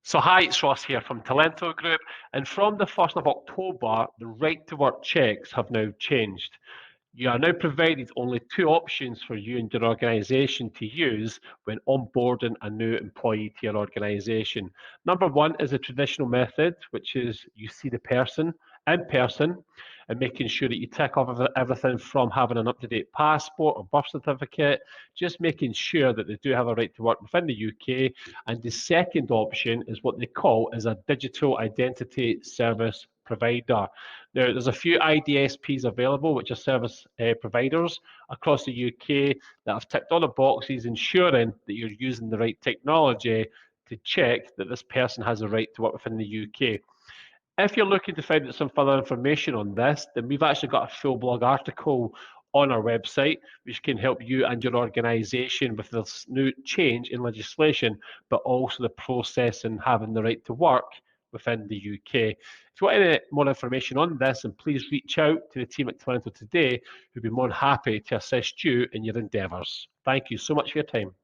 So hi, it's Ross here from Talento Group, and from the 1st of October, the right to work checks have now changed. You are now provided only two options for you and your organisation to use when onboarding a new employee to your organisation. Number one is a traditional method, which is you see the person in person and making sure that you tick off everything from having an up-to-date passport or birth certificate, just making sure that they do have a right to work within the UK. And the second option is what they call is a digital identity service provider. Now, there's a few IDSPs available, which are service providers across the UK that have ticked all the boxes, ensuring that you're using the right technology to check that this person has a right to work within the UK. If you're looking to find out some further information on this, then we've actually got a full blog article on our website, which can help you and your organisation with this new change in legislation, but also the process and having the right to work within the UK. If you want any more information on this, then please reach out to the team at Talento today, who'd be more than happy to assist you in your endeavours. Thank you so much for your time.